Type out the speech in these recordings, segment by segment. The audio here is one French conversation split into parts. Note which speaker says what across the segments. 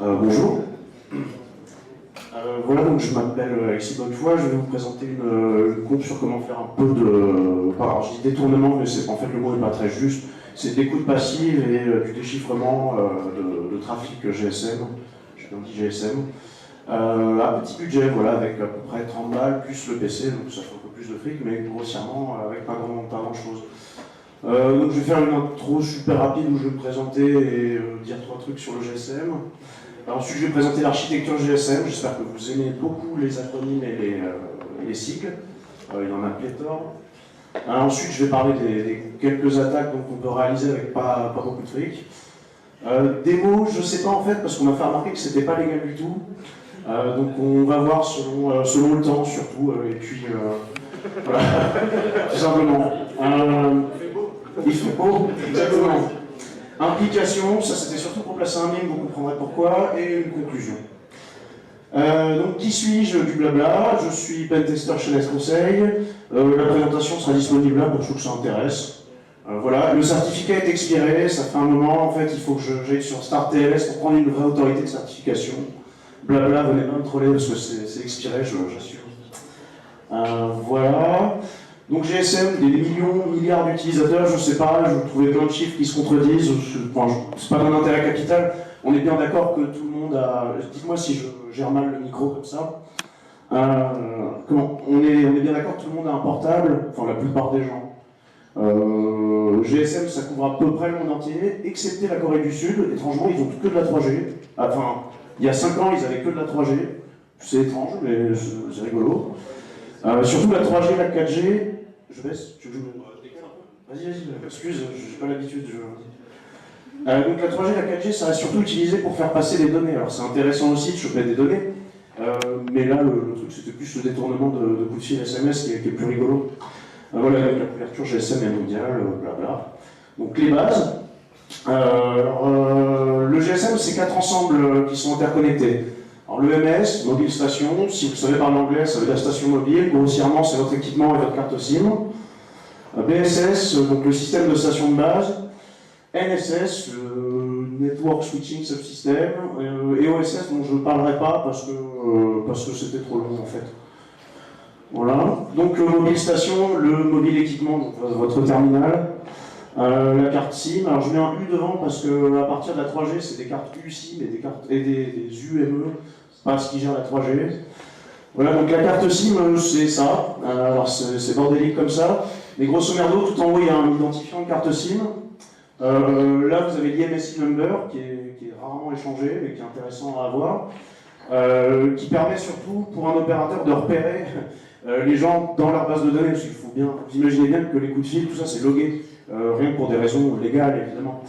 Speaker 1: Bonjour. Voilà, donc je m'appelle Alexis Bonnefoy, je vais vous présenter une conf sur comment faire un peu de... Alors je dis détournement, mais en fait le mot n'est pas très juste. C'est de l'écoute passive et du déchiffrement de trafic GSM. J'ai bien dit GSM. À petit budget, voilà, avec à peu près 30 balles, plus le PC, donc ça fait un peu plus de fric, mais grossièrement avec pas grand chose. Donc je vais faire une intro super rapide où je vais me présenter et dire 3 trucs sur le GSM. Alors, ensuite, je vais présenter l'architecture GSM. J'espère que vous aimez beaucoup les acronymes et les sigles. Il y en a pléthore. Ensuite, je vais parler des quelques attaques qu'on peut réaliser avec pas beaucoup de fric. Démo, je ne sais pas en fait, parce qu'on m'a fait remarquer que c'était pas légal du tout. Donc on va voir selon le temps surtout. Et puis, voilà, tout simplement. Il fait beau, exactement. Implication, ça c'était surtout pour placer un mime, vous comprendrez pourquoi, et une conclusion. Donc qui suis-je du blabla? Je suis pentester chez Nest Conseil. La présentation sera disponible là pour ceux que ça intéresse. Voilà, le certificat est expiré, ça fait un moment, en fait il faut que j'aille sur Start TLS pour prendre une vraie autorité de certification. Blabla, venez pas me troller parce que c'est expiré, j'assure. Voilà. Donc GSM, des millions, milliards d'utilisateurs, je sais pas, je trouvais plein de chiffres qui se contredisent, c'est pas d'un intérêt capital, on est bien d'accord que tout le monde a... Dites-moi si je gère mal le micro comme ça. On est bien d'accord que tout le monde a un portable, enfin la plupart des gens. GSM, ça couvre à peu près le monde entier, excepté la Corée du Sud, étrangement, ils ont que de la 3G. Enfin, il y a 5 ans, ils avaient que de la 3G, c'est étrange, mais c'est rigolo. Surtout la 3G, la 4G, je baisse, tu veux que je décale un peu? Vas-y, excuse, j'ai pas l'habitude. Donc la 3G, la 4G, ça reste surtout utilisé pour faire passer des données. Alors c'est intéressant aussi de choper des données, mais là le truc c'était plus le détournement de coups de fil SMS qui est plus rigolo. Voilà, la couverture GSM est mondiale, blabla. Donc les bases. Le GSM, c'est 4 ensembles qui sont interconnectés. Alors l'EMS, mobile station, si vous savez parler anglais, ça veut dire station mobile, grossièrement c'est votre équipement et votre carte SIM. BSS, donc le système de station de base. NSS, Network Switching Subsystem. Et OSS, dont je ne parlerai pas parce que c'était trop long en fait. Voilà. Donc mobile station, le mobile équipement, donc votre terminal. La carte SIM, alors je mets un U devant parce que à partir de la 3G, c'est des cartes USIM et des UME, pas ce qui gère la 3G. Voilà, donc la carte SIM, c'est ça. Alors c'est bordélique comme ça. Mais grosso merdo, tout en haut, il y a un identifiant de carte SIM. Là, vous avez l'IMSI number qui est rarement échangé mais qui est intéressant à avoir. Qui permet surtout pour un opérateur de repérer les gens dans leur base de données. Parce qu'il faut bien, vous imaginez bien que les coups de fil, tout ça, c'est logué. Rien que pour des raisons légales, évidemment.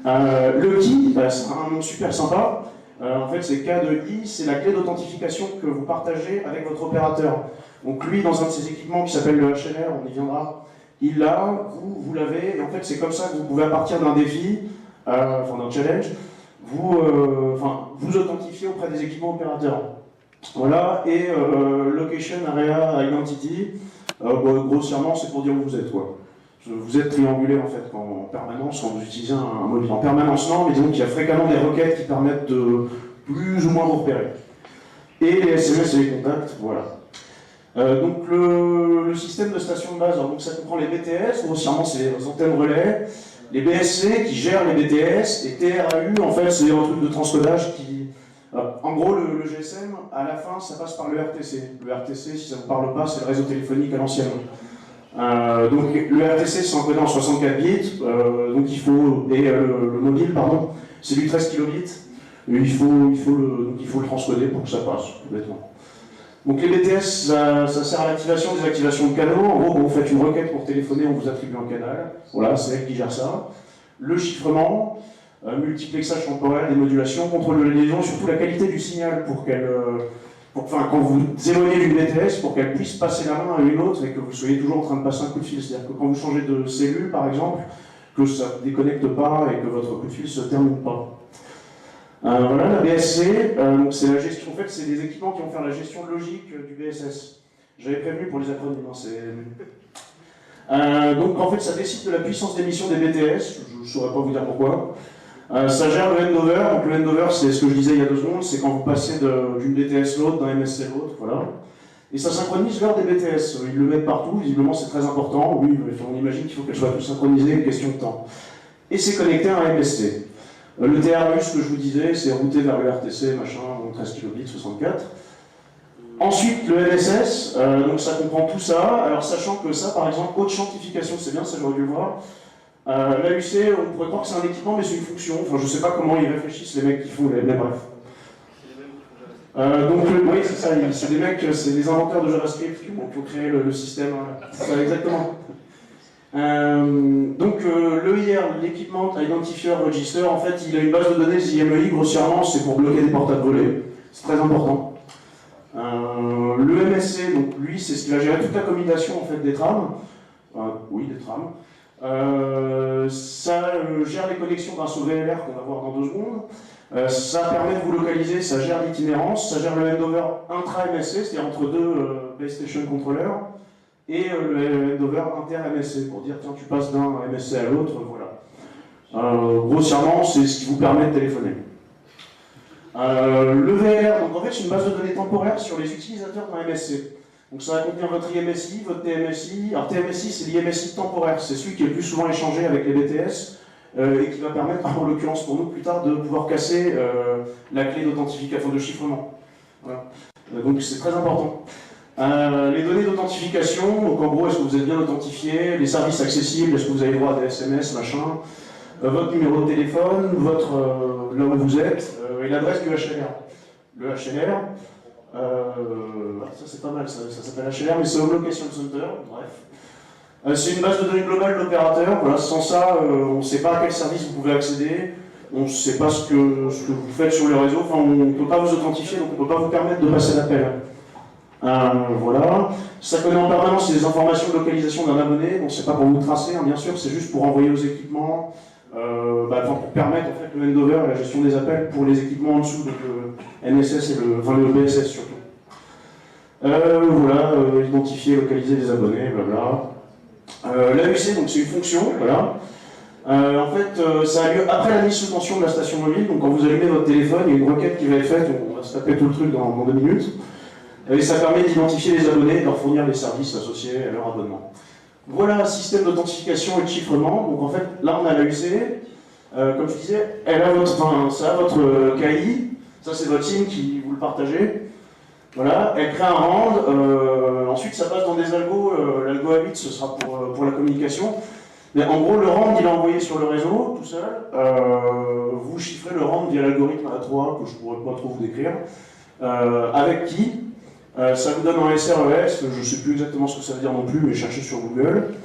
Speaker 1: Le key, c'est un nom super sympa. En fait, c'est K de I, c'est la clé d'authentification que vous partagez avec votre opérateur. Donc lui, dans un de ses équipements qui s'appelle le HLR, on y viendra, il l'a, vous l'avez, et en fait, c'est comme ça que vous pouvez, à partir d'un défi, enfin d'un challenge, vous authentifier auprès des équipements opérateurs. Voilà, et Location Area Identity, grossièrement, c'est pour dire où vous êtes, quoi. Vous êtes triangulé en fait en permanence quand vous utilisez un mobile. En permanence non, mais disons qu'il y a fréquemment des requêtes qui permettent de plus ou moins vous repérer. Et les SMS et les contacts, voilà. Donc le système de station de base, alors, donc ça comprend les BTS, grossièrement c'est les antennes relais, les BSC qui gèrent les BTS, et TRAU en fait c'est un truc de transcodage qui... en gros le GSM, à la fin ça passe par le RTC. Le RTC, si ça ne vous parle pas, c'est le réseau téléphonique à l'ancienne. Donc le RTC c'est encodé en 64 bits, donc il faut, et le mobile pardon, c'est du 13 kilobits, il faut le transcoder pour que ça passe, complètement. Donc les BTS ça sert à l'activation, désactivation de canaux, en gros quand vous faites une requête pour téléphoner on vous attribue un canal, voilà c'est elle qui gère ça. Le chiffrement, multiplexage temporel, démodulation, contrôle de la liaison et surtout la qualité du signal pour qu'elle... quand vous éloignez d'une BTS, pour qu'elle puisse passer la main à une autre et que vous soyez toujours en train de passer un coup de fil. C'est-à-dire que quand vous changez de cellule, par exemple, que ça ne déconnecte pas et que votre coup de fil ne se termine pas. Voilà, la BSC, c'est la gestion. En fait, c'est des équipements qui vont faire la gestion logique du BSS. J'avais prévenu pour les acronymes. Donc, en fait, ça décide de la puissance d'émission des BTS. Je ne saurais pas vous dire pourquoi. Ça gère le handover. Donc le handover, c'est ce que je disais il y a 2 secondes, c'est quand vous passez d'une BTS l'autre, d'un MSC l'autre, voilà. Et ça synchronise l'heure des BTS. Ils le mettent partout, visiblement c'est très important. Oui, on imagine qu'il faut qu'elles soient toutes synchronisées, une question de temps. Et c'est connecté à un MSC. Le TRU, ce que je vous disais, c'est routé vers le RTC, machin, 13 kilobits, 64. Ensuite, le MSS, donc ça comprend tout ça. Alors, sachant que ça, par exemple, haute quantification, c'est bien, ça j'aurais dû le voir. L'AUC, on pourrait croire que c'est un équipement, mais c'est une fonction. Enfin, je sais pas comment ils réfléchissent, les mecs qui font mais bref. Oui, c'est ça, c'est des mecs, c'est des inventeurs de JavaScript qui ont créé le système. C'est ça, exactement. L'EIR, l'Equipment Identifier Register, en fait, il a une base de données IMEI, grossièrement, c'est pour bloquer des portables volés. C'est très important. Le MSC, donc lui, c'est ce qui va gérer toute la communication en fait, des trams. Oui, des trams. Ça gère les connexions grâce au VLR qu'on va voir dans 2 secondes. Ça permet de vous localiser, ça gère l'itinérance, ça gère le handover intra-MSC, c'est-à-dire entre 2 base station controllers, et le handover inter-MSC, pour dire tiens, tu passes d'un MSC à l'autre, voilà. Grossièrement, c'est ce qui vous permet de téléphoner. Le VLR, donc en fait, c'est une base de données temporaire sur les utilisateurs d'un MSC. Donc ça va contenir votre IMSI, votre TMSI. Alors TMSI, c'est l'IMSI temporaire, c'est celui qui est le plus souvent échangé avec les BTS et qui va permettre, en l'occurrence pour nous plus tard, de pouvoir casser la clé d'authentification, de chiffrement. Voilà. Donc c'est très important. Les données d'authentification, donc en gros, est-ce que vous êtes bien authentifié, les services accessibles, est-ce que vous avez droit à des SMS, machin, votre numéro de téléphone, là où vous êtes, et l'adresse du HLR. Le HLR, ça c'est pas mal, ça s'appelle HLR, mais c'est Home Location Center, bref. C'est une base de données globale de l'opérateur, voilà, sans ça, on ne sait pas à quel service vous pouvez accéder, on ne sait pas ce que vous faites sur le réseau, enfin on ne peut pas vous authentifier, donc on ne peut pas vous permettre de passer l'appel. Voilà. Ça connaît en permanence les informations de localisation d'un abonné, bon c'est pas pour vous tracer, hein, bien sûr, c'est juste pour envoyer aux équipements, pour permettre en fait, le handover et la gestion des appels pour les équipements en dessous, donc le NSS et le BSS surtout. Voilà, identifier, localiser les abonnés, blabla. L'AUC, donc c'est une fonction, voilà. En fait, ça a lieu après la mise sous tension de la station mobile, donc quand vous allumez votre téléphone, il y a une requête qui va être faite, on va se taper tout le truc dans 2 minutes, et ça permet d'identifier les abonnés et de leur fournir les services associés à leur abonnement. Voilà un système d'authentification et de chiffrement. Donc en fait, là on a l'AUC. Comme je disais, ça a votre KI. Ça c'est votre SIM qui vous le partagez. Voilà, elle crée un RAND. Ensuite ça passe dans des algos. L'algo A8 ce sera pour la communication. Mais en gros, le RAND il est envoyé sur le réseau tout seul. Vous chiffrez le RAND via l'algorithme A3 que je ne pourrais pas trop vous décrire. Avec qui ça vous donne un SRES, je ne sais plus exactement ce que ça veut dire non plus, mais cherchez sur Google.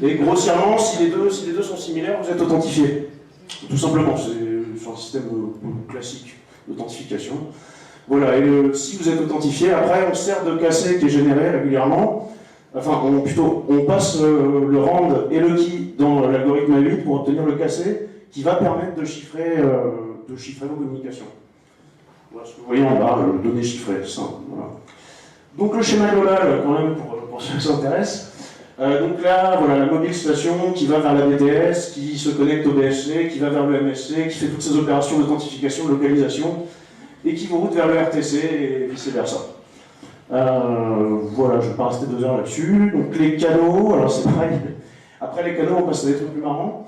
Speaker 1: Et grossièrement, si les deux sont similaires, vous êtes authentifié. Tout simplement, c'est sur un système classique d'authentification. Voilà, et si vous êtes authentifié, après on sert de cassé qui est généré régulièrement. Enfin, on passe le RAND et le key dans l'algorithme A8 pour obtenir le cassé qui va permettre de chiffrer vos communications. Voilà ce que vous voyez en bas, données chiffrées, simple. Voilà. Donc le schéma global, quand même, pour ceux qui s'intéressent. Donc là, voilà, la mobile station qui va vers la BTS, qui se connecte au BSC, qui va vers le MSC, qui fait toutes ces opérations d'authentification, de localisation, et qui vous route vers le RTC et vice-versa. Voilà, je ne vais pas rester 2 heures là-dessus. Donc les canaux, alors c'est pareil. Après les canaux, on passe à des trucs plus marrants.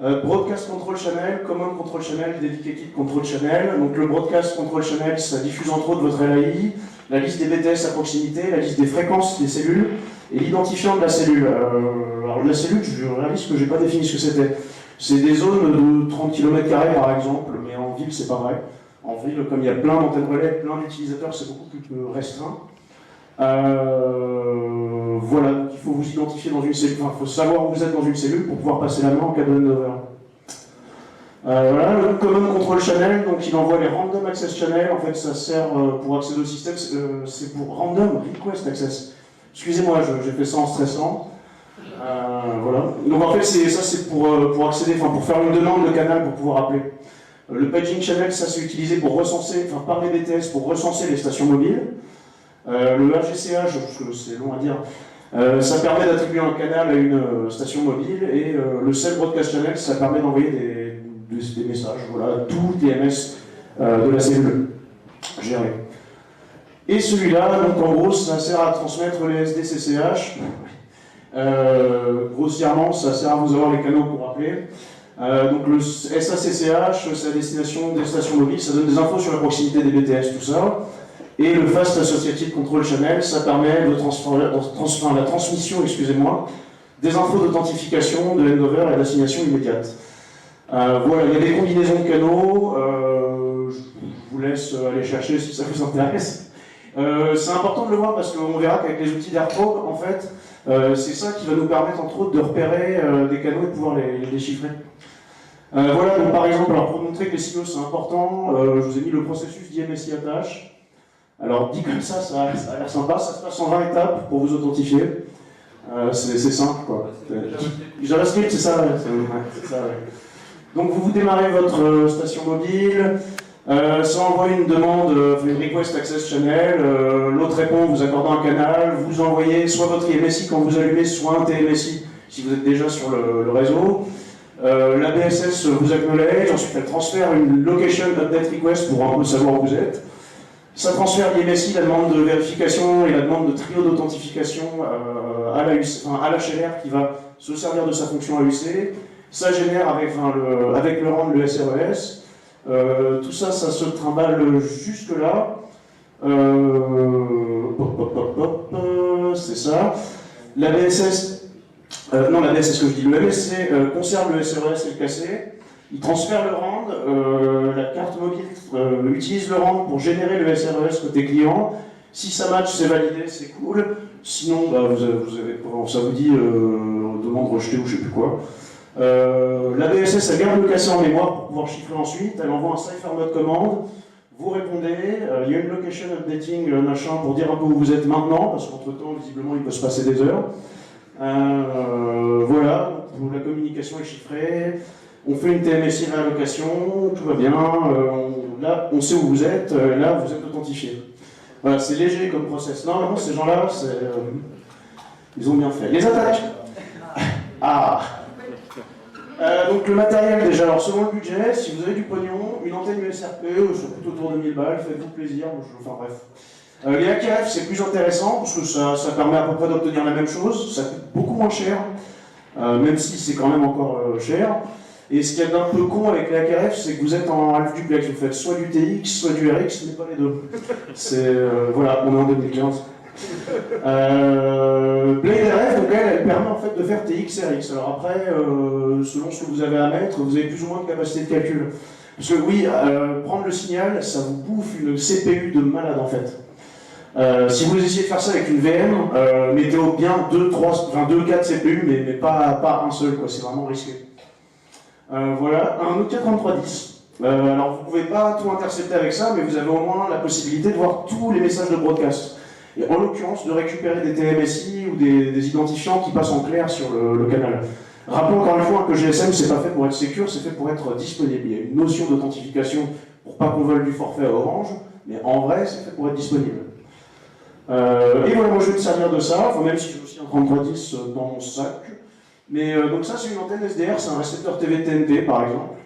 Speaker 1: Broadcast Control Channel, Common Control Channel, Dedicated Control Channel. Donc le Broadcast Control Channel, ça diffuse entre autres votre LAI, la liste des BTS à proximité, la liste des fréquences des cellules et l'identifiant de la cellule. Alors la cellule, je réalise que je n'ai pas défini ce que c'était. C'est des zones de 30 km² par exemple, mais en ville c'est pas vrai. En ville, comme il y a plein d'antennes relais, plein d'utilisateurs, c'est beaucoup plus restreint. Voilà, donc il faut vous identifier dans une cellule, enfin il faut savoir où vous êtes dans une cellule pour pouvoir passer la main en cas de handover. Voilà, le Common Control Channel, donc il envoie les Random Access Channel, en fait ça sert pour accéder au système, c'est pour Random Request Access. Excusez-moi, j'ai fait ça en stressant. Voilà. Donc en fait ça c'est pour accéder, enfin pour faire une demande de canal pour pouvoir appeler. Le Paging Channel, ça c'est utilisé pour recenser, enfin par les BTS pour recenser les stations mobiles. Le RGCH, c'est long à dire, Ça permet d'attribuer un canal à une station mobile, et le Cell Broadcast Channel, ça permet d'envoyer des messages, voilà, tout TMS de la cellule gérée. Et celui-là, donc en gros, ça sert à transmettre les SDCCH. Grossièrement, ça sert à vous avoir les canaux pour appeler. Donc le SACCH, c'est la destination des stations mobiles, ça donne des infos sur la proximité des BTS, tout ça. Et le Fast Associative Control Channel, ça permet de la transmission, excusez-moi, des infos d'authentification, de handover et d'assignation immédiate. Voilà, il y a des combinaisons de canaux, je vous laisse aller chercher si ça vous intéresse. C'est important de le voir parce qu'on verra qu'avec les outils d'AirProbe, en fait, c'est ça qui va nous permettre entre autres de repérer des canaux et de pouvoir les déchiffrer. Voilà, donc par exemple, alors pour montrer que les signaux c'est important, je vous ai mis le processus d'IMSI attache. Alors dit comme ça a l'air sympa, ça se passe en 20 étapes pour vous authentifier. C'est simple quoi. JavaScript, c'est ça, ouais. C'est ça, ouais. Donc vous démarrez votre station mobile, ça envoie une demande, une request access channel, l'autre répond, vous accordant un canal, vous envoyez soit votre IMSI quand vous allumez, soit un TMSI si vous êtes déjà sur le réseau. La BSS vous acknowledge, ensuite elle transfère une location update request pour un peu savoir où vous êtes. Ça transfère l'IMSI, la demande de vérification et la demande de trio d'authentification à l'HLR qui va se servir de sa fonction AUC. Ça génère avec le RAND le SRES. Tout ça, ça se trimballe jusque-là. C'est ça. La BSS, non la BSS que je dis, le MSC conserve le SRES et le KC. Il transfère le RAND, la carte mobile utilise le RAND pour générer le SRES côté client. Si ça match, c'est validé, c'est cool. Sinon, bah, ça vous dit demande rejetée ou je sais plus quoi. La BSS, elle garde le cassé en mémoire pour pouvoir chiffrer ensuite. Elle envoie un cipher mode commande. Vous répondez. Il y a une location updating machin pour dire un peu où vous êtes maintenant, parce qu'entre temps, visiblement, il peut se passer des heures. Voilà, la communication est chiffrée. On fait une TMSI réallocation, tout va bien, là on sait où vous êtes, là vous êtes authentifié. Voilà, c'est léger comme process. Normalement ces gens-là, ils ont bien fait. Les attaques. Ah. Donc le matériel déjà, alors selon le budget, si vous avez du pognon, une antenne USRP, ça coûte autour de 1000 balles, faites-vous plaisir, enfin bref. Les AKF c'est plus intéressant, parce que ça permet à peu près d'obtenir la même chose, ça coûte beaucoup moins cher, même si c'est quand même encore cher. Et ce qu'il y a d'un peu con avec les AKF, c'est que vous êtes en half duplex, vous faites soit du TX, soit du RX, mais pas les deux. Voilà, on est en 2015. Blade RF, donc elle permet en fait de faire TX RX. Alors après, selon ce que vous avez à mettre, vous avez plus ou moins de capacité de calcul. Parce que oui, prendre le signal, ça vous bouffe une CPU de malade en fait. Si vous essayez de faire ça avec une VM, mettez bien 2-4 CPU, mais pas un seul, quoi. C'est vraiment risqué. Voilà, un Nokia 3310. Alors vous ne pouvez pas tout intercepter avec ça, mais vous avez au moins la possibilité de voir tous les messages de broadcast. Et en l'occurrence, de récupérer des TMSI ou des identifiants qui passent en clair sur le canal. Rappelons encore une fois que GSM, c'est pas fait pour être secure, c'est fait pour être disponible. Il y a une notion d'authentification pour pas qu'on vole du forfait à Orange, mais en vrai, c'est fait pour être disponible. Et voilà, moi je vais me servir de ça, enfin, même si j'ai aussi un 3310 dans mon sac. Mais donc ça c'est une antenne SDR, c'est un récepteur TV TNT par exemple.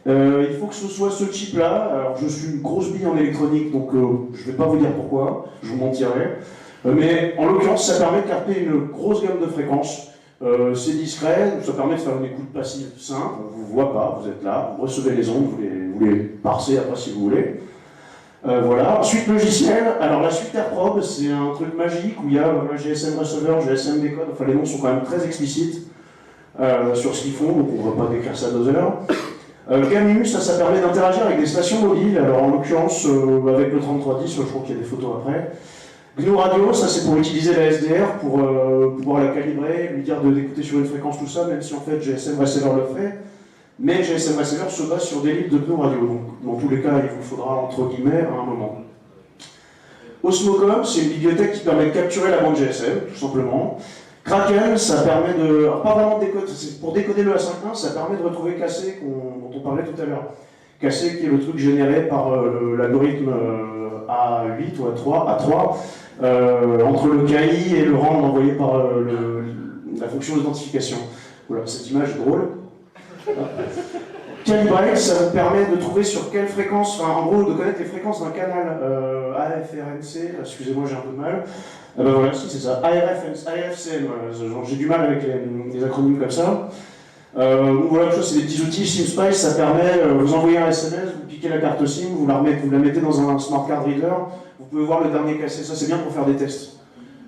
Speaker 1: Il faut que ce soit ce chip-là. Alors je suis une grosse bille en électronique, donc je ne vais pas vous dire pourquoi, je vous mentirai. Mais en l'occurrence, ça permet de capter une grosse gamme de fréquences. C'est discret, ça permet de faire une écoute passive simple, on ne vous voit pas, vous êtes là, vous recevez les ondes, vous les parsez après si vous voulez. Voilà. Ensuite, logiciel. Alors la suite AirProbe, c'est un truc magique où il y a GSM Receiver, GSM Decode, enfin les noms sont quand même très explicites sur ce qu'ils font, donc on ne va pas décrire ça 2 heures. GAMU, ça permet d'interagir avec des stations mobiles, alors en l'occurrence avec le 3310, je crois qu'il y a des photos après. GNU Radio, ça c'est pour utiliser la SDR, pour pouvoir la calibrer, lui dire d'écouter sur une fréquence, tout ça, même si en fait GSM Receiver le fait. Mais GSM Receiver se base sur des livres de GNU Radio, donc dans tous les cas il vous faudra entre guillemets à un moment. Osmocom, c'est une bibliothèque qui permet de capturer la bande GSM, tout simplement. Kraken, ça permet de... Alors, pas vraiment de décoder, pour décoder le A51, ça permet de retrouver KC dont on parlait tout à l'heure. KC qui est le truc généré par l'algorithme A8 ou A3, entre le KI et le rang envoyé par la fonction d'identification. Voilà, cette image est drôle. Calibrate, ça vous permet de trouver sur quelle fréquence, enfin en gros de connaître les fréquences d'un canal AFRNC, excusez-moi j'ai un peu de mal, voilà, si c'est ça, AFCM, j'ai du mal avec les acronymes comme ça. Donc voilà, c'est des petits outils, SimSpice, ça permet, vous envoyez un SMS, vous piquez la carte SIM, vous la mettez dans un smart card reader, vous pouvez voir le dernier cassé, ça c'est bien pour faire des tests.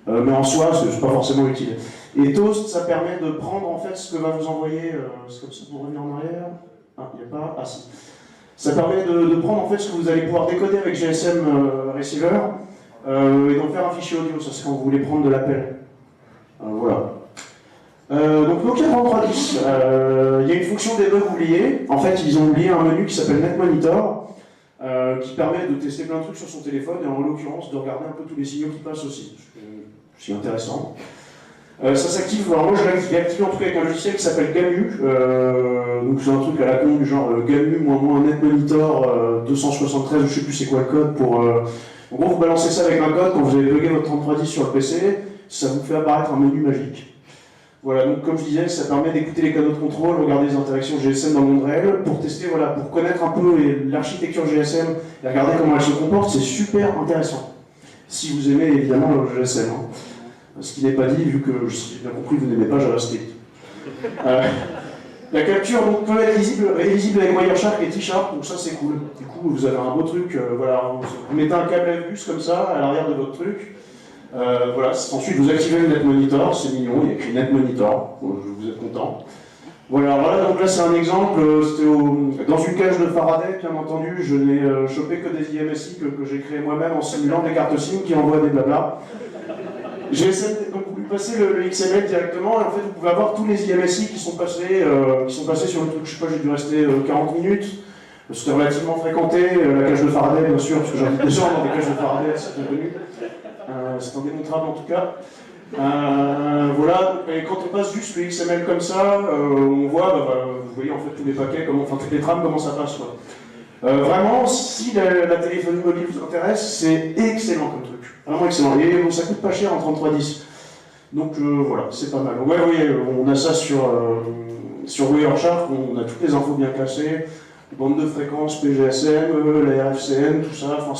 Speaker 1: Mais en soi, c'est pas forcément utile. Et Toast, ça permet de prendre en fait ce que va vous envoyer, c'est comme ça pour revenir en arrière. Ah, il n'y a pas. Ah si. Ça permet de prendre en fait ce que vous allez pouvoir décoder avec GSM Receiver et d'en faire un fichier audio. Ça c'est quand vous voulez prendre de l'appel. Voilà. Donc Nokia 3310, il y a une fonction debug oubliée. En fait, ils ont oublié un menu qui s'appelle NetMonitor qui permet de tester plein de trucs sur son téléphone et en l'occurrence de regarder un peu tous les signaux qui passent aussi. C'est intéressant. Ça s'active, alors moi je l'ai activé en tout cas avec un logiciel qui s'appelle Gamu, donc c'est un truc à la con du genre Gamu --, NetMonitor 273, je sais plus c'est quoi le code pour... En gros vous balancez ça avec un code, quand vous avez bugué votre 3310 sur le PC, ça vous fait apparaître un menu magique. Voilà, donc comme je disais, ça permet d'écouter les canaux de contrôle, regarder les interactions GSM dans le monde réel, pour tester, voilà, pour connaître un peu l'architecture GSM et regarder comment elle se comporte, c'est super intéressant. Si vous aimez évidemment le GSM. Hein. Ce qui n'est pas dit, vu que j'ai bien compris, vous n'aimez pas JavaScript. La capture donc, peut être lisible avec Wireshark et T-Sharp, donc ça c'est cool. Du coup, vous avez un beau truc, voilà, vous mettez un câble FBus comme ça, à l'arrière de votre truc. Voilà, ensuite vous activez le NetMonitor, c'est mignon, il y a écrit NetMonitor, vous êtes content. Voilà, donc là c'est un exemple, c'était dans une cage de Faraday, bien entendu, je n'ai chopé que des IMSI que j'ai créé moi-même en simulant des cartes SIM qui envoient des blabla. J'ai essayé, donc vous lui passez le XML directement et en fait vous pouvez avoir tous les IMSI qui sont passés sur le truc, je sais pas, j'ai dû rester 40 minutes, c'était relativement fréquenté, la cage de Faraday bien sûr, parce que j'invite des gens dans des cages de Faraday, c'est bien connu, c'est indémontrable en tout cas. Voilà, et quand on passe juste le XML comme ça, on voit, vous voyez en fait tous les paquets, toutes les trames, comment ça passe quoi. Vraiment, si la téléphonie mobile vous intéresse, c'est excellent comme truc. Vraiment excellent. Et bon, ça coûte pas cher en 3310. Donc voilà, c'est pas mal. Ouais, oui, on a ça sur Wireshark, on a toutes les infos bien classées, bande de fréquences, PGSM, la RFCN, tout ça, enfin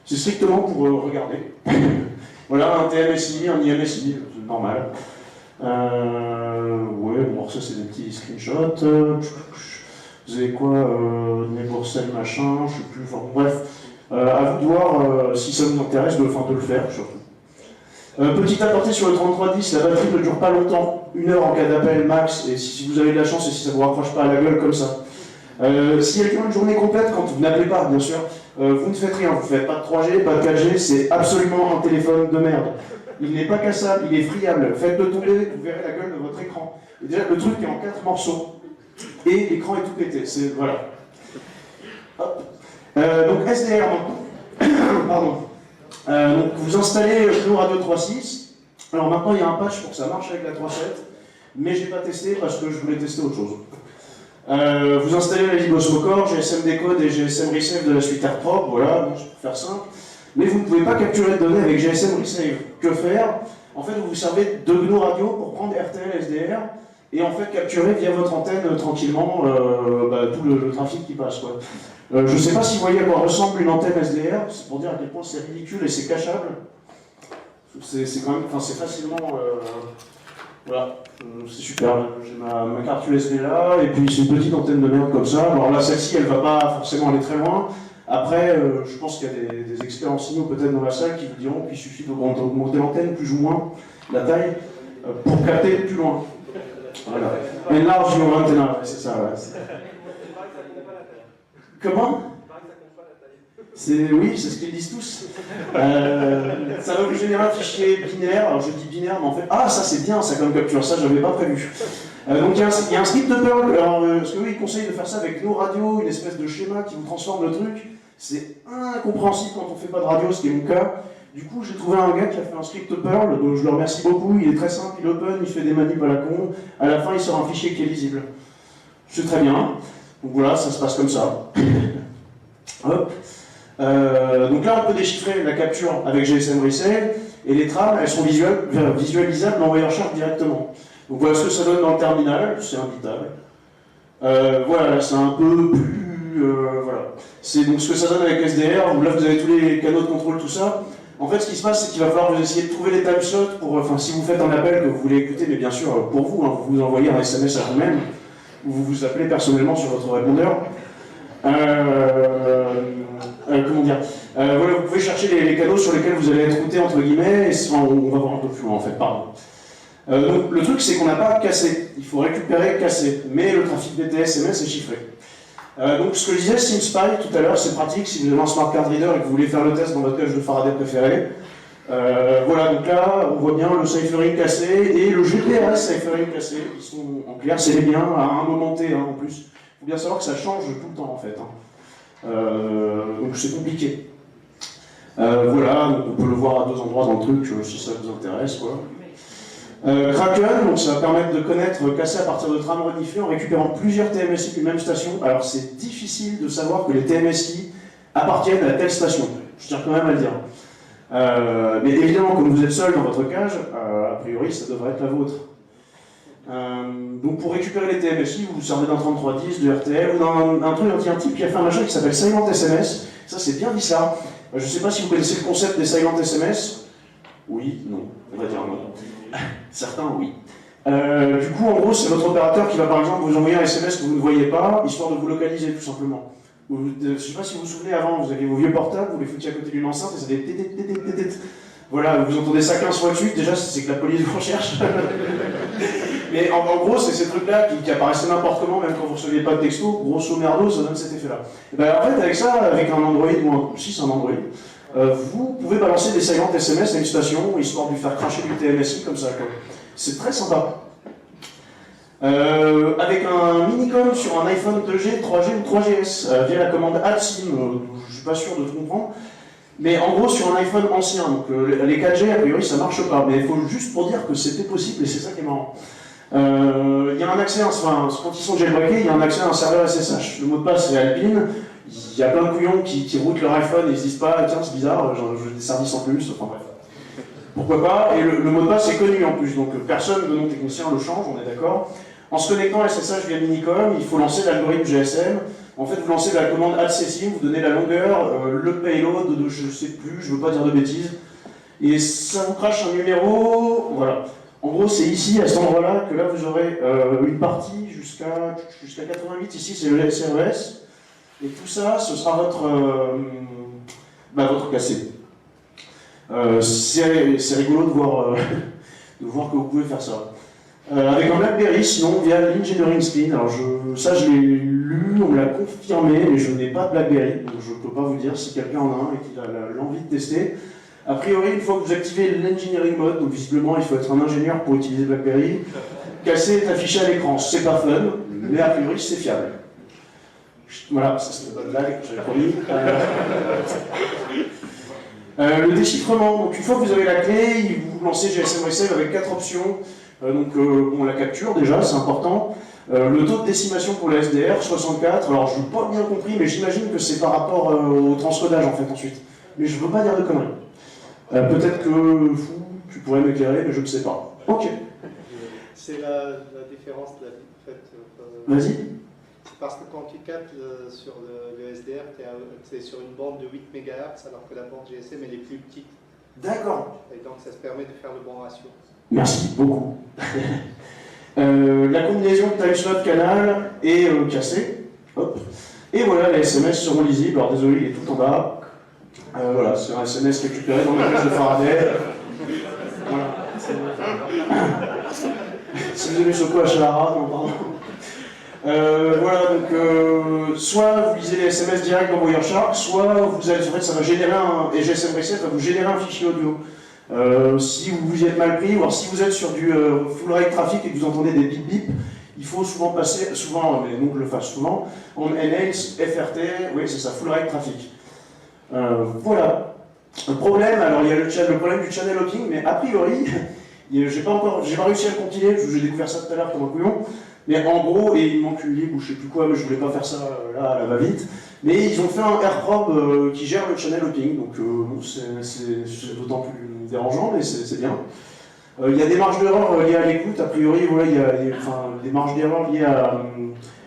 Speaker 1: c'est strictement pour regarder. Voilà, un TMSI, un IMSI, c'est normal. Ouais, bon, ça c'est des petits screenshots. Vous avez quoi, Neighborsel machin, je sais plus, enfin bref. À vous de voir si ça vous intéresse de le faire, surtout. Petit aparté sur le 3310, la batterie ne dure pas longtemps, 1 heure en cas d'appel max, et si vous avez de la chance et si ça ne vous raccroche pas à la gueule comme ça. Si quelqu'un a une journée complète, quand vous n'appelez pas, bien sûr, vous ne faites rien, vous ne faites pas de 3G, pas de 4G, c'est absolument un téléphone de merde. Il n'est pas cassable, il est friable. Faites-le tomber, vous verrez la gueule de votre écran. Et déjà, le truc est en 4 morceaux. Et l'écran est tout pété, voilà. Hop. Donc SDR maintenant. Pardon. Donc vous installez GNU Radio 3.6. Alors maintenant il y a un patch pour que ça marche avec la 3.7, mais j'ai pas testé parce que je voulais tester autre chose. Vous installez la Libosmo Core, GSM Decode et GSM Receive de la suite AirProp, voilà, bon, c'est pour faire simple. Mais vous ne pouvez pas capturer de données avec GSM Receive. Que faire? En fait, vous vous servez de GNU Radio pour prendre RTL SDR et en fait capturer via votre antenne tranquillement tout le trafic qui passe, quoi. Je ne sais pas si vous voyez à quoi ressemble une antenne SDR, c'est pour dire à quel point c'est ridicule et c'est cachable. C'est quand même, enfin c'est facilement, voilà, c'est super. J'ai ma carte USB là, et puis c'est une petite antenne de merde comme ça. Alors là, celle-ci, elle va pas forcément aller très loin. Après, je pense qu'il y a des experts en signaux peut-être dans la salle qui vous diront qu'il suffit d'augmenter l'antenne plus ou moins, la taille, pour capter plus loin. Voilà. Enlarge your antenna, c'est ça, ouais. Comment? Oui, c'est ce qu'ils disent tous. Ça va vous générer un fichier binaire. Alors je dis binaire, mais en fait... Ah, ça c'est bien, ça comme capture, ça j'avais pas prévu. Donc il y a un script de Perl. Alors, parce que oui, ils conseillent de faire ça avec nos radios, une espèce de schéma qui vous transforme le truc. C'est incompréhensible quand on fait pas de radio, ce qui est mon cas. Du coup, j'ai trouvé un gars qui a fait un script Perl, donc je le remercie beaucoup. Il est très simple, il open, il fait des manips à la con. À la fin, il sort un fichier qui est lisible. C'est très bien. Donc voilà, ça se passe comme ça. Hop. Donc là, on peut déchiffrer la capture avec GSM Resale, et les trames, elles sont visualisables dans Wireshark directement. Donc voilà ce que ça donne dans le terminal, c'est imbitable. Voilà, c'est un peu plus... voilà. C'est donc ce que ça donne avec SDR, où là vous avez tous les canaux de contrôle, tout ça. En fait, ce qui se passe, c'est qu'il va falloir vous essayer de trouver les timeslots pour... Enfin, si vous faites un appel que vous voulez écouter, mais bien sûr, pour vous, hein, vous envoyez un SMS à vous-même, ou vous vous appelez personnellement sur votre répondeur. Comment dire voilà, vous pouvez chercher les canaux sur lesquels vous allez être routé, entre guillemets, et on va voir un peu plus loin, en fait, pardon. Donc, le truc, c'est qu'on n'a pas cassé. Il faut récupérer, casser. Mais le trafic BTS-MS est chiffré. Donc, ce que je disais, SimSpy, tout à l'heure, c'est pratique si vous avez un smart card reader et que vous voulez faire le test dans votre cache de Faraday préféré. Voilà, donc là, on voit bien le ciphering cassé et le GPRS ciphering cassé. Ils sont en clair, c'est les biens à un moment T, hein, en plus. Il faut bien savoir que ça change tout le temps, en fait. Hein. Donc, c'est compliqué. Voilà, donc on peut le voir à deux endroits dans le truc, si ça vous intéresse, quoi. Kraken, donc ça va permettre de connaître casser à partir de trames reniflées en récupérant plusieurs TMSI d'une même station. Alors c'est difficile de savoir que les TMSI appartiennent à telle station, je tiens quand même à le dire. Mais évidemment, comme vous êtes seul dans votre cage, a priori ça devrait être la vôtre. Donc pour récupérer les TMSI, vous vous servez d'un 3310, de RTL, ou d'un type qui a fait un machin qui s'appelle Silent SMS. Ça c'est bien dit ça. Je ne sais pas si vous connaissez le concept des Silent SMS. Oui, non, on va dire non. Certains, oui. Du coup, en gros, c'est votre opérateur qui va par exemple vous envoyer un SMS que vous ne voyez pas, histoire de vous localiser tout simplement. Je ne sais pas si vous vous souvenez, avant, vous aviez vos vieux portables, vous les foutiez à côté d'une enceinte et ça faisait tété. Voilà, vous entendez ça 15 fois de suite, déjà c'est que la police vous recherche. Mais en gros, c'est ces trucs-là qui apparaissaient n'importe comment, même quand vous ne receviez pas de texto, grosso merdo, ça donne cet effet-là. Ben, en fait, avec ça, avec un Android, si c'est un Android, vous pouvez balancer des silent SMS à une station, histoire de lui faire cracher du TMSI comme ça. C'est très sympa. Avec un minicom sur un iPhone 2G, 3G ou 3GS, via la commande AdSim, je ne suis pas sûr de tout comprendre, mais en gros sur un iPhone ancien, donc les 4G a priori ça marche pas, mais il faut juste pour dire que c'était possible et c'est ça qui est marrant. Il y a un accès, enfin, quand ils sont jailbreakés, il y a un accès à un serveur SSH. Le mot de passe c'est Alpine. Il y a plein de couillons qui routent leur iPhone et ils se disent pas tiens c'est bizarre, j'ai des services en plus, enfin bref. Pourquoi pas, et le mot de passe est connu en plus, donc personne de non technicien le change, on est d'accord. En se connectant à SSH via Minicom, il faut lancer l'algorithme GSM. En fait, vous lancez la commande addSessim, vous donnez la longueur, le payload, je sais plus, je veux pas dire de bêtises, et ça vous crache un numéro, voilà. En gros, c'est ici, à cet endroit-là, que là vous aurez une partie jusqu'à 88, ici c'est le SRES, et tout ça, ce sera votre cassé. C'est rigolo de voir que vous pouvez faire ça. Avec un BlackBerry, sinon via l'Engineering Spin. Alors ça je l'ai lu, on me l'a confirmé, mais je n'ai pas de BlackBerry, donc je ne peux pas vous dire si quelqu'un en a un et qu'il a l'envie de tester. A priori, une fois que vous activez l'Engineering Mode, donc visiblement il faut être un ingénieur pour utiliser BlackBerry, casser est affiché à l'écran. C'est pas fun, mais a priori c'est fiable. Voilà, ça c'est une bonne blague, j'avais promis. Le déchiffrement, donc une fois que vous avez la clé, vous lancez GSM Resave avec 4 options. Bon, la capture déjà, c'est important. Le taux de décimation pour le SDR, 64. Alors je n'ai pas bien compris, mais j'imagine que c'est par rapport au transcodage en fait ensuite. Mais je ne veux pas dire de conneries. Peut-être que tu pourrais m'éclairer, mais je ne sais pas. Ok.
Speaker 2: C'est la différence de la fait.
Speaker 1: Vas-y.
Speaker 2: Parce que quand tu captes sur le SDR, tu es sur une bande de 8 MHz, alors que la bande GSM elle est plus petite.
Speaker 1: D'accord.
Speaker 2: Et donc ça se permet de faire le bon ratio.
Speaker 1: Merci beaucoup. La combinaison de timeslot canal est cassée. Hop. Et voilà, les SMS seront lisibles. Alors désolé, il est tout en bas. Voilà, c'est un SMS récupéré dans la cache de Faraday. Voilà. Si vous avez choqué à Chalara, non, pardon. Voilà, donc soit vous lisez les SMS direct dans Wireshark, soit vous allez, en fait, ça va générer et GSM Reset va vous générer un fichier audio. Si vous vous y êtes mal pris, ou alors si vous êtes sur du full rate trafic et que vous entendez des bip bip, il faut souvent passer, mais donc je le fasse souvent, en NX, FRT, oui c'est ça, full rate trafic. Voilà. Le problème, alors il y a le problème du channel hopping, mais a priori, j'ai pas réussi à le compiler, j'ai découvert ça tout à l'heure comme un couillon. Mais en gros, et il manque une libre ou je sais plus quoi, mais je voulais pas faire ça là à la va-vite. Mais ils ont fait un AirProbe qui gère le channel hopping, donc bon, c'est d'autant plus dérangeant, mais c'est bien. Il y a des marges d'erreur liées à l'écoute, a priori, voilà, il y a des marges d'erreur liées à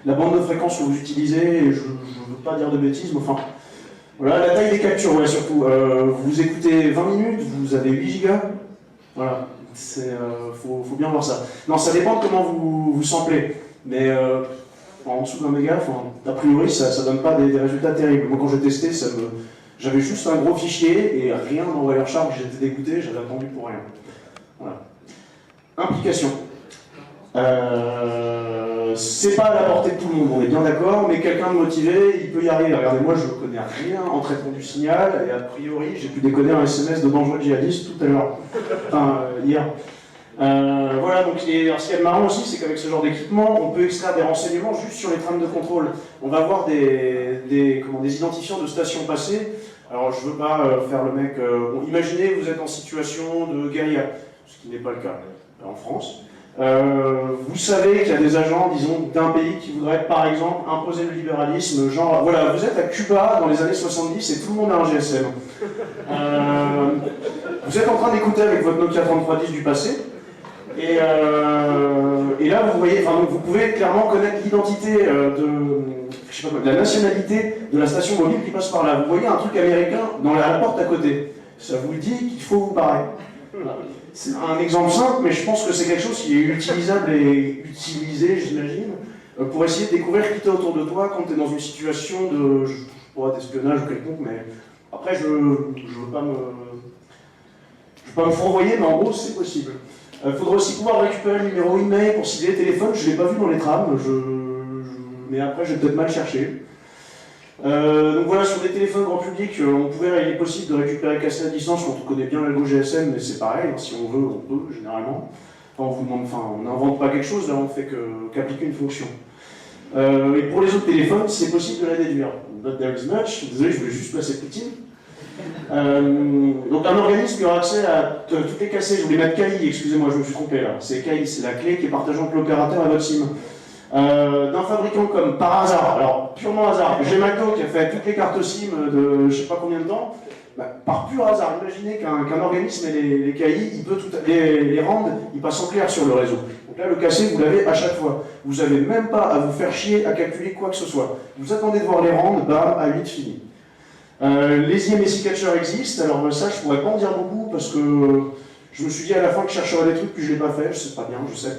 Speaker 1: la bande de fréquence que vous utilisez, et je ne veux pas dire de bêtises, mais enfin, voilà, la taille des captures, ouais, surtout. Vous écoutez 20 minutes, vous avez 8 gigas, voilà, faut bien voir ça. Non, ça dépend de comment vous samplez, mais en dessous d'un méga, a priori, ça donne pas des résultats terribles. Moi, quand j'ai testé, j'avais juste un gros fichier et rien dans Wireshark, j'étais dégoûté, j'avais attendu pour rien. Voilà. Implication. C'est pas à la portée de tout le monde, on est bien d'accord, mais quelqu'un de motivé, il peut y arriver. Regardez, moi je connais rien en traitement du signal, et a priori j'ai pu décoder un SMS de dangereux djihadiste tout à l'heure, enfin hier. Voilà, donc ce qui est marrant aussi, c'est qu'avec ce genre d'équipement, on peut extraire des renseignements juste sur les trames de contrôle. On va voir des identifiants de stations passées. Alors je veux pas faire le mec... bon, imaginez vous êtes en situation de guérilla, ce qui n'est pas le cas en France. Vous savez qu'il y a des agents, disons, d'un pays qui voudraient, par exemple, imposer le libéralisme, genre, voilà, vous êtes à Cuba dans les années 70 et tout le monde a un GSM. Vous êtes en train d'écouter avec votre Nokia 3310 du passé, et là, vous voyez, enfin, vous pouvez clairement connaître l'identité de la nationalité de la station mobile qui passe par là. Vous voyez un truc américain dans la porte à côté. Ça vous dit qu'il faut vous barrer. Voilà. C'est un exemple simple, mais je pense que c'est quelque chose qui est utilisable et utilisé, j'imagine, pour essayer de découvrir qui t'es autour de toi quand tu es dans une situation d'espionnage ou quelconque, mais après, je veux pas me fourvoyer, mais en gros, c'est possible. Il faudrait aussi pouvoir récupérer le numéro email pour cibler le téléphone, je ne l'ai pas vu dans les trames, mais après, je vais peut-être mal chercher. Donc voilà, sur des téléphones grand public, il est possible de récupérer cassé à distance quand on connaît bien l'algo GSM, mais c'est pareil, hein, si on veut, on peut, généralement. On n'invente pas quelque chose, là on ne fait qu'appliquer une fonction. Et pour les autres téléphones, c'est possible de la déduire. Not there is much, désolé, je voulais juste placer Poutine. Donc un organisme qui aura accès à toutes les cassés, je voulais mettre KI, excusez-moi, je me suis trompé là. C'est KI, c'est la clé qui est partagée entre l'opérateur et votre SIM. D'un fabricant comme, par hasard, alors purement hasard, Gemalto qui a fait toutes les cartes SIM de je sais pas combien de temps, par pur hasard, imaginez qu'un organisme ait les KI, il peut les rendre, il passe en clair sur le réseau. Donc là, le cassé, vous l'avez à chaque fois. Vous n'avez même pas à vous faire chier à calculer quoi que ce soit. Vous attendez de voir les rendre, bam, à 8, fini. Les IMSI Catcher existent, alors ça, je pourrais pas en dire beaucoup parce que je me suis dit à la fin que je chercherais des trucs que je l'ai pas fait, je sais pas bien, je sais.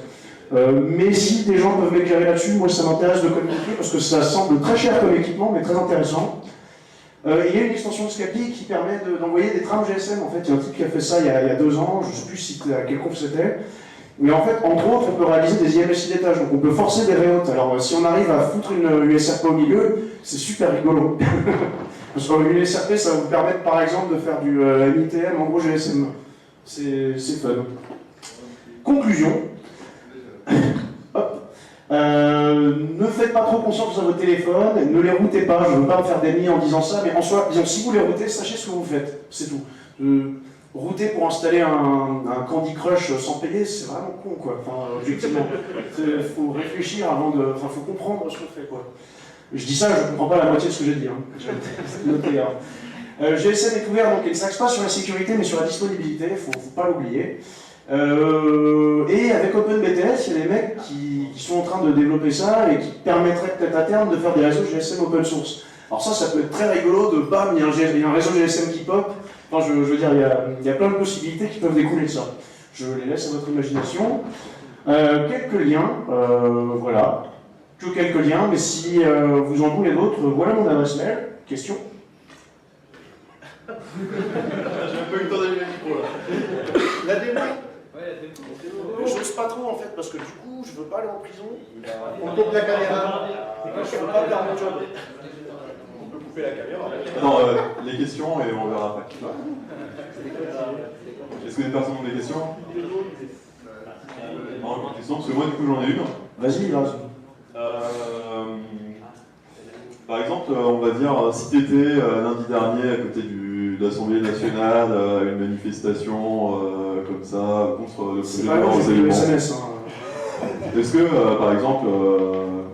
Speaker 1: Mais si des gens peuvent m'éclairer là-dessus, moi ça m'intéresse de communiquer parce que ça semble très cher comme équipement, mais très intéressant. Il y a une extension de Scapy qui permet d'envoyer des trames GSM. En fait, il y a un type qui a fait ça il y a 2 ans, je ne sais plus à quel conf c'était. Mais en fait, entre autres, on peut réaliser des IMSI d'étage, donc on peut forcer des réhautes. Alors si on arrive à foutre une USRP au milieu, c'est super rigolo. Parce qu'une USRP, ça va vous permettre par exemple de faire du MITM en gros GSM. C'est fun. Conclusion. Hop. Ne faites pas trop confiance à vos téléphones, ne les routez pas, je ne veux pas me faire d'ennemis en disant ça, mais en soi, disons, si vous les routez, sachez ce que vous faites, c'est tout. Router pour installer un Candy Crush sans payer, c'est vraiment con, quoi. Enfin, objectivement, il faut réfléchir avant de... Enfin, il faut comprendre ce qu'on fait, quoi. Je dis ça, je ne comprends pas la moitié de ce que j'ai dit. Hein. Noté, hein. GSM est couvert, donc il ne s'axe pas sur la sécurité, mais sur la disponibilité, il ne faut pas l'oublier. Et avec OpenBTS, il y a des mecs qui sont en train de développer ça et qui permettraient peut-être à terme de faire des réseaux GSM open source. Alors ça peut être très rigolo de bam, il y a un réseau GSM qui pop. Enfin, je veux dire, il y a plein de possibilités qui peuvent découler de ça. Je les laisse à votre imagination. Quelques liens, voilà. Que quelques liens, mais si vous en voulez d'autres, voilà mon adresse mail. Question?
Speaker 2: J'ai un peu eu le temps d'allumer le micro là. La démo?
Speaker 1: Je n'ose pas trop en fait, parce que du coup, je veux pas aller en prison.
Speaker 2: On coupe la caméra.
Speaker 1: Je veux pas perdre mon job.
Speaker 2: On peut couper la caméra.
Speaker 3: Non, les questions et on verra après. Est-ce que les personnes ont des questions? Non, une question, parce que moi du coup j'en ai une.
Speaker 1: Vas-y, vas-y.
Speaker 3: Par exemple, on va dire, si tu étais lundi dernier à côté de l'Assemblée nationale, une manifestation comme ça, contre le projet de loi aux éléments.
Speaker 1: SMS, hein.
Speaker 3: Est-ce que, par exemple,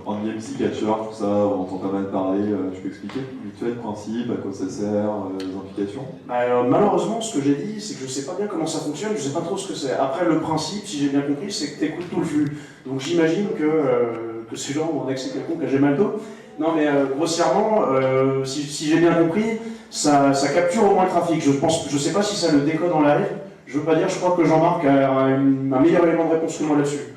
Speaker 3: en IMC Catcher, tout ça, on entend pas mal parler, tu peux expliquer vite fait le principe, à quoi ça sert, les implications?
Speaker 1: Malheureusement, ce que j'ai dit, c'est que je sais pas bien comment ça fonctionne, je sais pas trop ce que c'est. Après, le principe, si j'ai bien compris, c'est que tu écoutes tout le flux. Donc j'imagine que ces gens ont un accès quelconque à Gemalto. Non, mais grossièrement, si j'ai bien compris, ça capture au moins le trafic. Je sais pas si ça le décode en live. Je veux pas dire, je crois que Jean-Marc a un meilleur élément de réponse que moi là-dessus.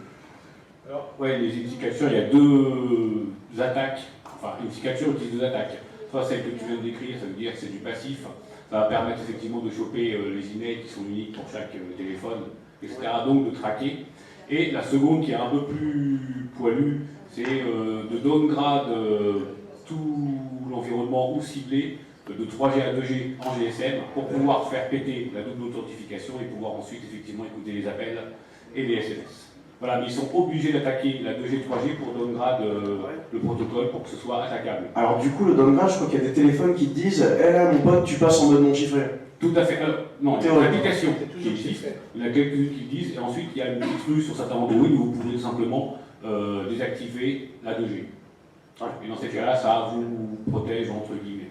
Speaker 4: Alors, ouais, les MCCatcher, il y a deux attaques. Enfin, MCCatcher utilise deux attaques. Soit celle que tu viens de décrire, ça veut dire que c'est du passif. Ça va permettre effectivement de choper les emails qui sont uniques pour chaque téléphone, etc. Donc de traquer. Et la seconde, qui est un peu plus poilue, c'est de downgrade tout l'environnement ou ciblé de 3G à 2G en GSM pour pouvoir faire péter la double authentification et pouvoir ensuite effectivement écouter les appels et les SMS. Voilà, mais ils sont obligés d'attaquer la 2G, 3G pour downgrade le protocole pour que ce soit attaquable.
Speaker 1: Alors du coup, le downgrade, je crois qu'il y a des téléphones qui te disent « Eh là, mon pote, tu passes en mode non chiffré ».
Speaker 4: Tout à fait. Alors, non, il y a des applications qui
Speaker 2: toujours
Speaker 4: existent,
Speaker 2: chiffré.
Speaker 4: il y en a quelques-unes qui le disent, et ensuite il y a une petite rue sur certains Android où vous pouvez tout simplement désactiver la 2G. Et dans ces cas-là, ça vous protège entre guillemets.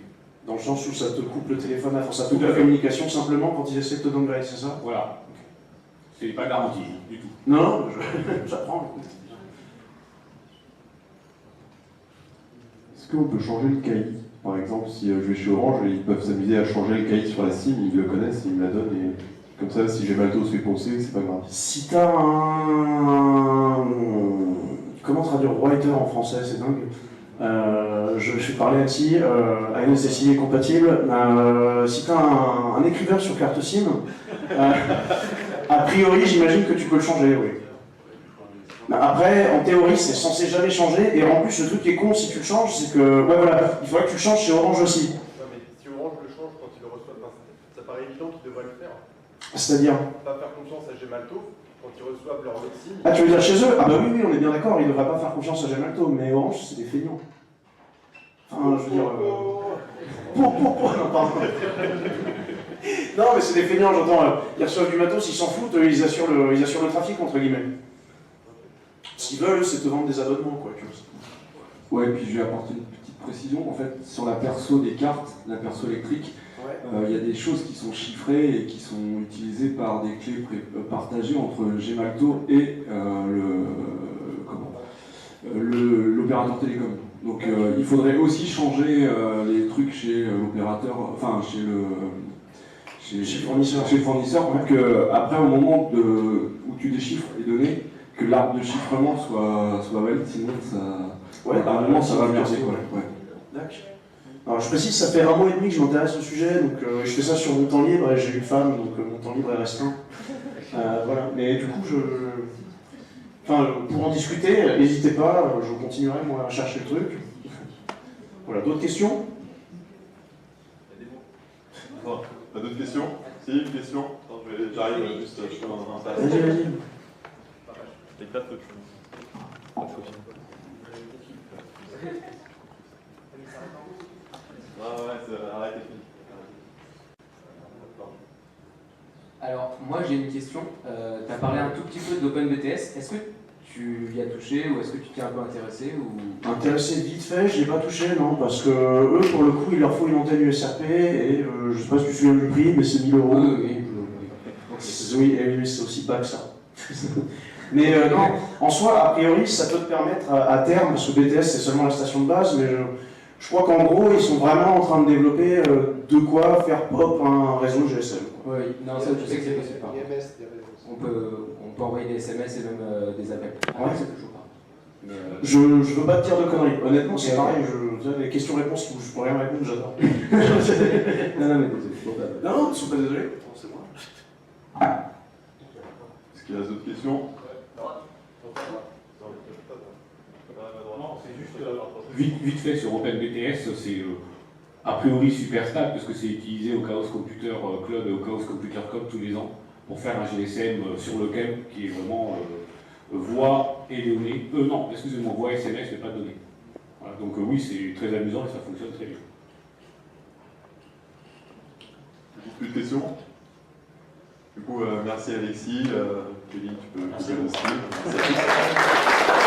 Speaker 1: Dans le sens où ça te coupe le téléphone, enfin ça coupe la communication simplement quand ils essaient de te downgrade, c'est ça?
Speaker 4: Voilà. C'est pas garanti du tout.
Speaker 1: Non, j'apprends.
Speaker 5: Est-ce qu'on peut changer le KI? Par exemple, si je vais chez Orange, ils peuvent s'amuser à changer le KI sur la SIM, ils le connaissent, ils me la donnent, et comme ça, si Gemalto se fait poncer, c'est pas grave.
Speaker 1: Si t'as un... Comment traduire writer en français, c'est dingue. Je vais parler ainsi, ANSSI est compatible. Si tu as un écrivain sur carte SIM, a priori, j'imagine que tu peux le changer, oui. Après, en théorie, c'est censé jamais changer, et en plus, le truc qui est con si tu le changes, c'est que, ouais, voilà, il faudrait que tu le changes chez Orange aussi.
Speaker 6: Ouais, mais si Orange le change quand il le reçoit, ça paraît évident qu'il devrait le faire.
Speaker 1: C'est-à-dire?
Speaker 6: Pas faire confiance à Gemalto quand ils reçoivent leur SIM.
Speaker 1: Ah, tu veux dire chez eux? Ah bah oui, on est bien d'accord, ils ne devraient pas faire confiance à Gemalto, mais Orange, c'est des feignants. Enfin, je veux dire... Non, pardon. Non, mais c'est des feignants, j'entends. Ils reçoivent du matos, ils s'en foutent, ils assurent le trafic, entre guillemets. Ce qu'ils veulent, c'est te vendre des abonnements, quoi.
Speaker 5: Ouais, et puis je vais apporter une petite précision. En fait, sur la perso des cartes, la perso électrique, il y a des choses qui sont chiffrées et qui sont utilisées par des clés partagées entre Gemalto et l'opérateur télécom. Donc il faudrait aussi changer les trucs chez l'opérateur, enfin chez le fournisseur pour que après au moment où tu déchiffres les données, que l'arbre de chiffrement soit valide, sinon ça,
Speaker 1: Ouais,
Speaker 5: à un moment ça va
Speaker 1: bien.
Speaker 5: merder. Ouais.
Speaker 1: D'accord. Alors je précise, ça fait un mois et demi que je m'intéresse au sujet, donc je fais ça sur mon temps libre, et j'ai une femme, donc mon temps libre est restreint. Voilà. Mais du coup, pour en discuter, n'hésitez pas, je continuerai moi à chercher le truc. Voilà, d'autres questions?
Speaker 3: T'as d'autres questions? Si, une question? Attends, j'arrive juste, je fais un tas.
Speaker 1: Vas-y.
Speaker 3: Les quatre trucs. Ah ouais, arrêtez.
Speaker 7: Alors, moi j'ai une question. Tu as parlé un tout petit peu d'OpenBTS. Est-ce que tu y as touché ou est-ce que tu t'es un peu intéressé ou...
Speaker 1: Intéressé vite fait, je ne l'ai pas touché, non, parce que eux, pour le coup, il leur faut une antenne USRP, et je ne sais pas si tu te souviens du prix, mais c'est 1000 euros.
Speaker 7: Oui.
Speaker 1: Oui, et c'est aussi pas que ça. Mais non, en soi, a priori, ça peut te permettre à terme, parce que BTS c'est seulement la station de base, mais je crois qu'en gros, ils sont vraiment en train de développer de quoi faire pop un réseau GSM.
Speaker 7: Oui, non, ça je sais que c'est possible. par contre.
Speaker 2: IMS, des réseaux.
Speaker 7: On peut envoyer des SMS et même des appels.
Speaker 1: Ouais.
Speaker 7: C'est toujours pas. Mais,
Speaker 1: Je veux pas te dire de conneries. Honnêtement, c'est
Speaker 7: Ok.
Speaker 1: pareil. Les questions-réponses qui je pourrais rien répondre, j'adore.
Speaker 7: non, mais désolé.
Speaker 1: Non, ils sont pas désolés. C'est moi.
Speaker 3: Est-ce qu'il y a d'autres questions?
Speaker 4: Non, c'est juste vite fait sur OpenBTS, c'est a priori super stable parce que c'est utilisé au Chaos Computer Club et au Chaos Computer Club tous les ans pour faire un GSM sur lequel qui est vraiment voix et données. Non, excusez-moi, voix SMS mais pas données. Voilà, donc oui, c'est très amusant et ça fonctionne très bien.
Speaker 3: Plus de questions? Du coup, merci Alexis. Kevin, tu peux couper le stream.